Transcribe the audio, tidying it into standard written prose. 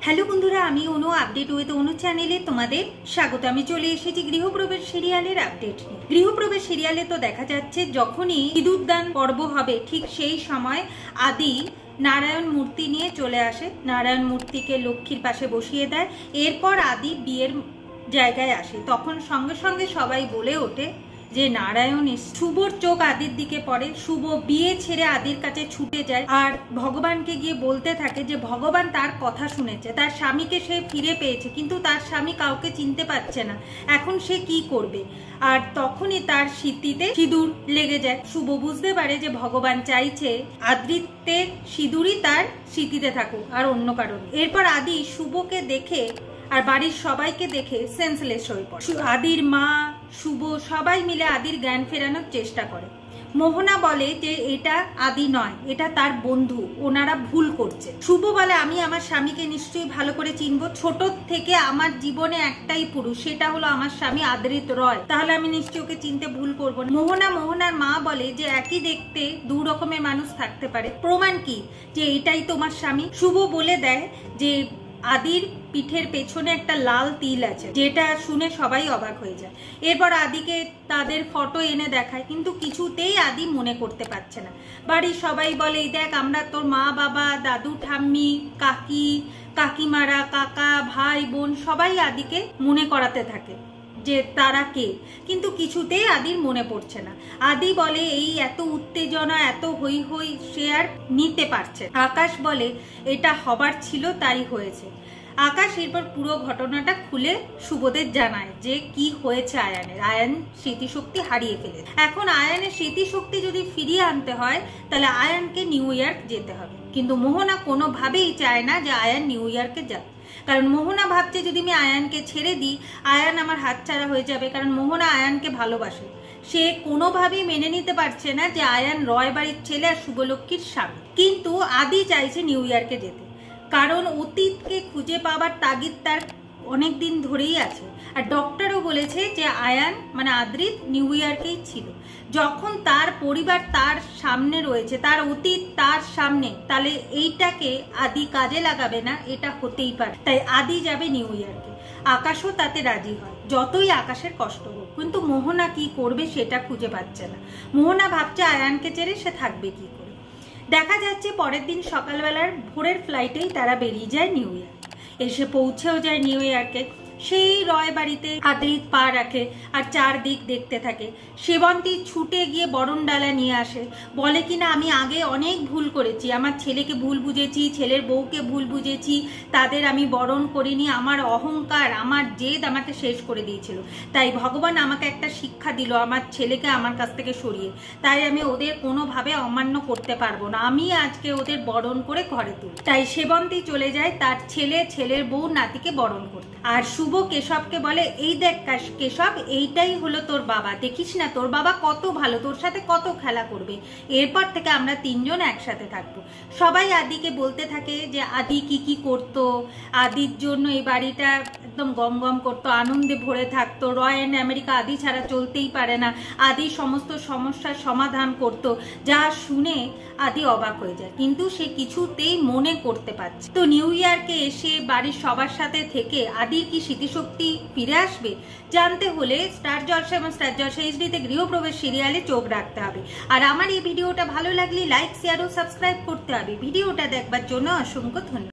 Hello বন্ধুরা, আমি অনু update with অনু চ্যানেলে তোমাদের স্বাগত। আমি চলে এসেছি গৃহপ্রবেশ সিরিয়ালের আপডেট নিয়ে। গৃহপ্রবেশ সিরিয়ালে তো দেখা যাচ্ছে যখনই সিঁদুরদান পর্ব হবে ঠিক সেই সময় আদি নারায়ণ মূর্তি নিয়ে চলে আসে, নারায়ণ মূর্তিকে লক্ষ্মীর পাশে বসিয়ে দেয়। এরপর আদি বিয়ের জায়গায় আসে, তখন সঙ্গে সঙ্গে সবাই বলে ওঠে যে নারায়ণ শুভর চোখ আদির দিকে পড়ে। শুভ বিয়ে ছেড়ে আদির কাছে ছুটে যায় আর ভগবানকে গিয়ে বলতে থাকে যে ভগবান তার কথা শুনেছে, তার স্বামীকে সে ফিরে পেয়েছে, কিন্তু তার স্বামী কাউকে চিনতে পারছে না, এখন সে কি করবে। আর তখনই তার সিঁথিতে সিঁদুর লেগে যায়। শুভ বুঝতে পারে যে ভগবান চাইছে আদ্রিতের সিঁদুরই তার সিঁথিতে থাকুক আর অন্য কারণে। এরপর আদি শুভকে দেখে আর বাড়ির সবাইকে দেখে সেন্সলেস হয়ে পড়ে। আদির মা, শুভ সবাই মিলে আদির জ্ঞান ফেরানোর চেষ্টা করে। মোহনা বলে যে এটা আদি নয়, এটা তার বন্ধু, ওনারা ভুল করছে। শুভ বলে আমি আমার স্বামীকে নিশ্চয়ই ভালো করে চিনবো, ছোট থেকে আমার জীবনে একটাই পুরুষ, সেটা হলো আমার স্বামী আদ্রিত রয়, তাহলে আমি নিশ্চয়ই ওকে চিনতে ভুল করবো না। মোহনার মা বলে যে একই দেখতে দু রকমের মানুষ থাকতে পারে, প্রমাণ কি যে এটাই তোমার স্বামী। শুভ বলে দেয় যে আদির পিঠের পেছনে একটা লাল তিল আছে, যেটা শুনে সবাই অবাক হয়ে যায়। এরপর আদিকে তাদের ফটো এনে দেখায়, কিন্তু কিছুতেই আদি মনে করতে পারছে না। বাড়ির সবাই বলে এই দেখ আমরা তোর মা বাবা, দাদু ঠাম্মি, কাকিমারা, কাকা, ভাই বোন সবাই আদিকে মনে করাতে থাকে যে তারা কে, কিন্তু কিছুতেই আদির মনে পড়ছে না। আদি বলে এই এত উত্তেজনা, এত হই হই সে আর নিতে পারছে। আকাশ বলে এটা হবার ছিল, তাই হয়েছে। আকাশ এরপর পুরো ঘটনাটা খুলে শুভদের জানায় যে কি হয়েছে আয়ানের। আয়ান স্মৃতিশক্তি হারিয়ে ফেলেছে। এখন আয়ানের স্মৃতিশক্তি যদি ফিরিয়ে আনতে হয় তাহলে আয়ানকে নিউ ইয়র্ক যেতে হবে, কিন্তু মোহনা কোনোভাবেই চায় না যে আয়ান নিউ ইয়র্কে যাক। কারণ মোহনা ভাবছে যদি আমি আয়ানকে ছেড়ে দিই আয়ান আমার হাতছাড়া হয়ে যাবে, কারণ মোহনা আয়ানকে ভালোবাসে। সে কোনোভাবেই মেনে নিতে পারছে না যে আয়ান রয় বাড়ির ছেলে আর শুভলক্ষ্মীর স্বামী। কিন্তু আদি চাইছে নিউ ইয়র্কে যেতে, কারণ অতীতকে খুঁজে পাওয়ার তাগিদ তার অনেক দিন ধরেই আছে। আর ডক্টরও বলেছে যে আয়ান মানে আদ্রিত নিউ ইয়র্কেই ছিল। যখন তার পরিবার তার সামনে রয়েছে, তার অতীত তার সামনে, তাহলে এইটাকে আদি কাজে লাগাবে না, এটা হতেই পারে। তাই আদি যাবে নিউ ইয়র্কে। আকাশও তাতে রাজি হয়, যতই আকাশের কষ্ট হোক। কিন্তু মোহনা কি করবে সেটা খুঁজে পাচ্ছে না। মোহনা ভাবছে আয়ানকে ছেড়ে সে থাকবে কি করে। দেখা যাচ্ছে পরের দিন সকালবেলার ভোরের ফ্লাইটেই তারা বেরিয়ে যায় নিউ ইয়র্ক। এসে পৌঁছেও যায় নিউ ইয়র্কে। সেই রয় বাড়িতে আদ্রিত পা রাখে আর চারদিক দেখতে থাকে। সেবন্তী ছুটে গিয়ে বরণ ডালা নিয়ে আসে, বলে কিনা আমি আগে অনেক ভুল করেছি, আমার ছেলেকে ভুল বুঝেছি, ছেলের বউকে ভুল বুঝেছি, তাদের আমি বরণ করিনি, আমার অহংকার, আমার জেদ আমাকে শেষ করে দিয়েছিল। তাই ভগবান আমাকে একটা শিক্ষা দিল আমার ছেলেকে আমার কাছ থেকে সরিয়ে, তাই আমি ওদের কোনোভাবে অমান্য করতে পারবো না, আমি আজকে ওদের বরণ করে ঘরে তুলি। তাই সেবন্তী চলে যায় তার ছেলে, ছেলের বউ, নাতিকে বরণ করতে। আর শুভ কেশবকে বলে এই দেখ কেশব, এইটাই হলো তোর বাবা, দেখিস না তোর বাবা কত ভালো, তোর সাথে কত খেলা করবে, এরপর থেকে আমরা তিনজন একসাথে থাকবো। সবাই আদিকে বলতে থাকে যে আদি কি কি করতো, আদির জন্য এই বাড়িটা একদম গম গম করতো, আনন্দে ভরে থাকতো, রয় অ্যান্ড আমেরিকা আদি ছাড়া চলতেই পারে না, আদি সমস্ত সমস্যার সমাধান করতো। যা শুনে আদি অবাক হয়ে যায়, কিন্তু সে কিছুতেই মনে করতে পারছে। তো নিউ ইয়র্কে এসে বাড়ির সবার সাথে থেকে আদির কি স্মৃতিশক্তি ফিরে আসবে জানতে হলে স্টার জলসা এবং স্টার জলসা এইচডিতে গৃহপ্রবেশ সিরিয়ালে চোখ রাখতে হবে। আর আমার এই ভিডিওটা ভালো লাগলে লাইক, শেয়ার ও সাবস্ক্রাইব করতে হবে। ভিডিওটা দেখবার জন্য অসংখ্য ধন্যবাদ।